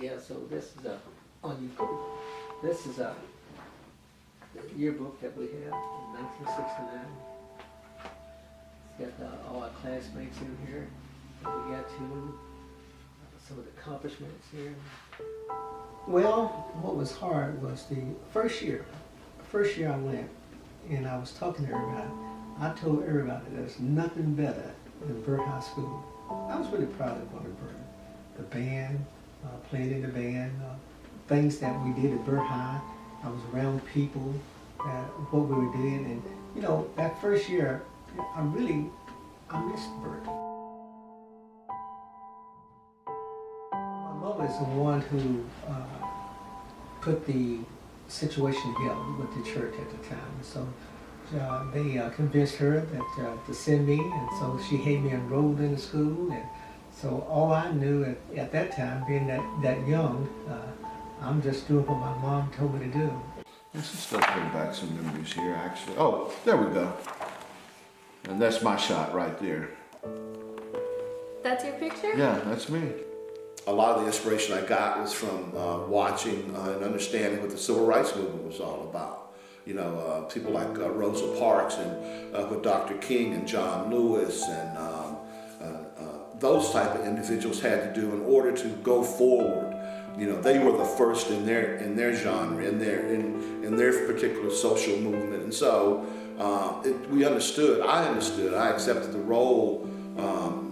Yeah, so this is on YouTube. This is a yearbook that we have in 1969. It's got all our classmates in here. And we got some of the accomplishments here. Well, what was hard was the first year. First year I went, and I was talking to everybody. I told everybody there's nothing better than Burt High School. I was really proud of going to Burt. The band, playing in the band, things that we did at Burt High. I was around people, what we were doing, and you know, that first year, I missed Burt. My mother is the one who put the situation together with the church at the time. So they convinced her that to send me, and so she had me enrolled in the school. And so all I knew at that time, being that young, I'm just doing what my mom told me to do. This is still bring back some memories here, actually. Oh, there we go. And that's my shot right there. That's your picture? Yeah, that's me. A lot of the inspiration I got was from watching and understanding what the civil rights movement was all about. You know, people like Rosa Parks and with Dr. King and John Lewis and those type of individuals had to do in order to go forward. You know, they were the first in their genre, in their particular social movement, and so we understood. I accepted the role,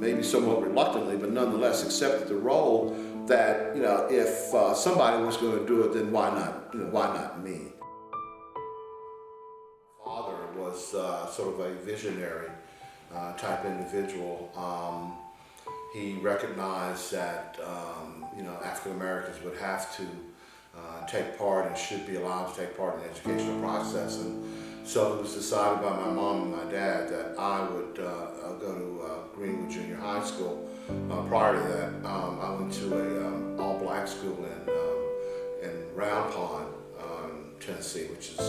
maybe somewhat reluctantly, but nonetheless accepted the role that, you know, if somebody was going to do it, then why not? You know, why not me? Father was sort of a visionary type individual. He recognized that you know, African Americans would have to take part and should be allowed to take part in the educational process, and so it was decided by my mom and my dad that I would go to Greenwood Junior High School. Prior to that, I went to a all-black school in Round Pond, Tennessee, which is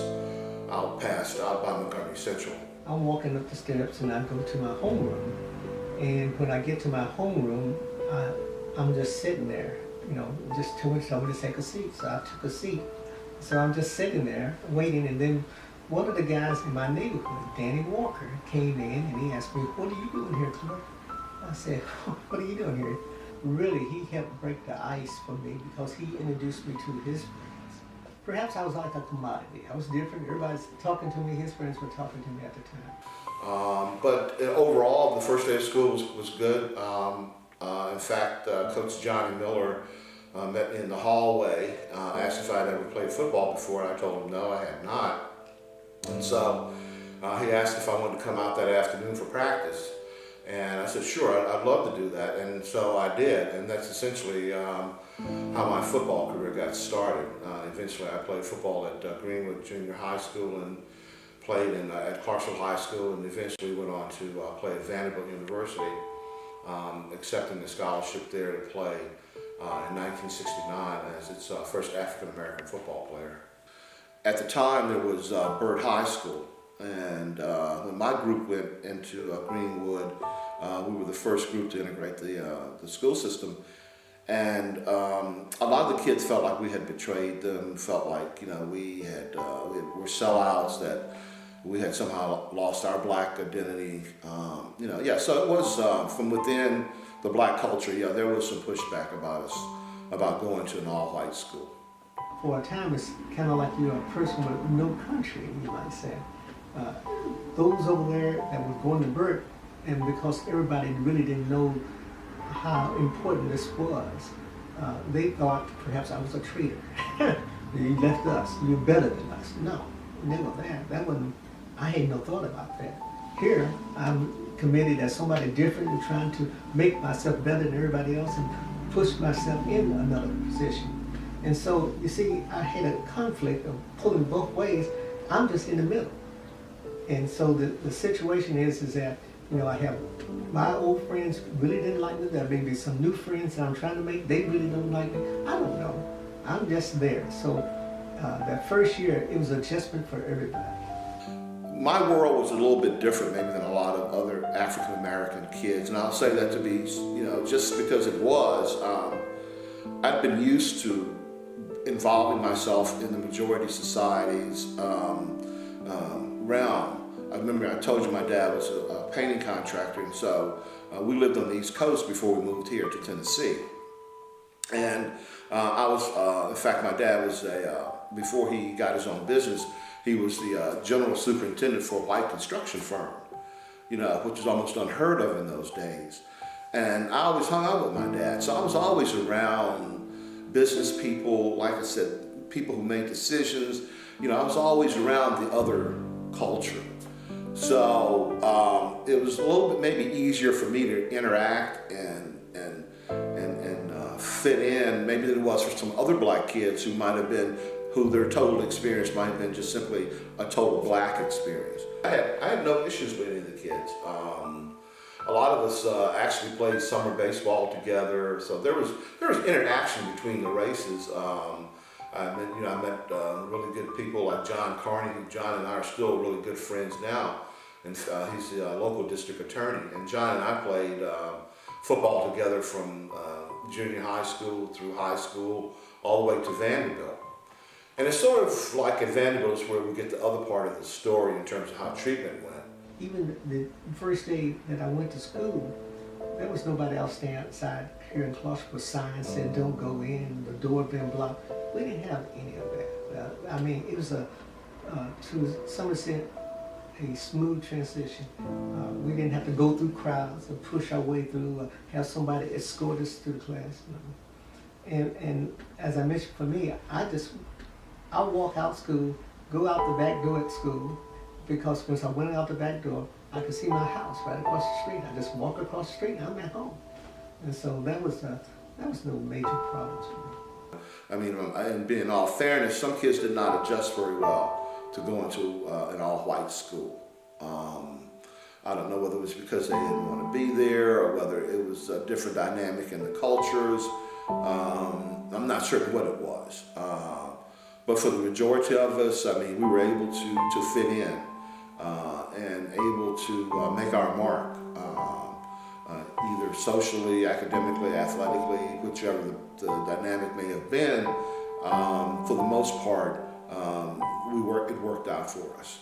out by Montgomery Central. I'm walking up the steps and I go to my homeroom. And when I get to my homeroom, I'm just sitting there, you know, just told me to take a seat. So I took a seat. So I'm just sitting there waiting, and then one of the guys in my neighborhood, Danny Walker, came in and he asked me, "What are you doing here, Clark?" I said, "What are you doing here?" Really, he helped break the ice for me because he introduced me to his friends. Perhaps I was like a commodity. I was different. Everybody's talking to me. His friends were talking to me at the time. But overall, the first day of school was good. In fact, Coach Johnny Miller met me in the hallway, asked if I'd ever played football before, and I told him no, I had not. And so he asked if I wanted to come out that afternoon for practice. And I said, sure, I'd love to do that. And so I did, and that's essentially how my football career got started. Eventually I played football at Greenwood Junior High School and played at Clarksville High School, and eventually went on to play at Vanderbilt University, accepting the scholarship there to play in 1969 as its first African-American football player. At the time, there was Burt High School, and when my group went into Greenwood, we were the first group to integrate the school system. And a lot of the kids felt like we had betrayed them, felt like, you know, we were sellouts, that we had somehow lost our black identity. You know, yeah, so it was from within the black culture, yeah, there was some pushback about us, about going to an all-white school. For a time, it's kind of like you're a person with no country, you might say. Those over there that were going to Burt, and because everybody really didn't know how important this was, they thought perhaps I was a traitor. You left us, you're better than us. No, never that. That wasn't, I had no thought about that. Here, I'm committed as somebody different and trying to make myself better than everybody else and push myself in another position. And so, you see, I had a conflict of pulling both ways. I'm just in the middle. And so the situation is that, you know, I have my old friends really didn't like me. There may be some new friends that I'm trying to make. They really don't like me. I don't know. I'm just there. So that first year, it was an adjustment for everybody. My world was a little bit different maybe than a lot of other African American kids, and I'll say that to be, you know, just because it was. I'd been used to involving myself in the majority society's realm. I remember I told you my dad was a painting contractor, and so we lived on the East Coast before we moved here to Tennessee. And I was, in fact, my dad was before he got his own business, he was the general superintendent for a white construction firm, you know, which was almost unheard of in those days. And I always hung out with my dad, so I was always around business people, like I said, people who make decisions. You know, I was always around the other culture. So it was a little bit maybe easier for me to interact and fit in maybe than it was for some other black kids who might have been, who their total experience might have been just simply a total black experience. I had no issues with any of the kids. A lot of us actually played summer baseball together, so there was interaction between the races. I met really good people like John Carney. John and I are still really good friends now, and he's the local district attorney. And John and I played football together from junior high school through high school, all the way to Vanderbilt. And it's sort of like at Vanderbilt is where we get the other part of the story in terms of how treatment went. Even the first day that I went to school, there was nobody else standing outside here in Clarksville with signs saying don't go in, the door been blocked. We didn't have any of that. I mean, it was to some extent a smooth transition. We didn't have to go through crowds or push our way through, have somebody escort us to the class. And as I mentioned, for me, I walk out school, go out the back door at school, because once I went out the back door, I could see my house right across the street. I just walk across the street and I'm at home. And so that was no major problems for me. I mean, and being in all fairness, some kids did not adjust very well to going to an all-white school. I don't know whether it was because they didn't want to be there or whether it was a different dynamic in the cultures. I'm not certain what it was. But for the majority of us, I mean, we were able to fit in and able to make our mark, either socially, academically, athletically, whichever the dynamic may have been. For the most part, it worked out for us.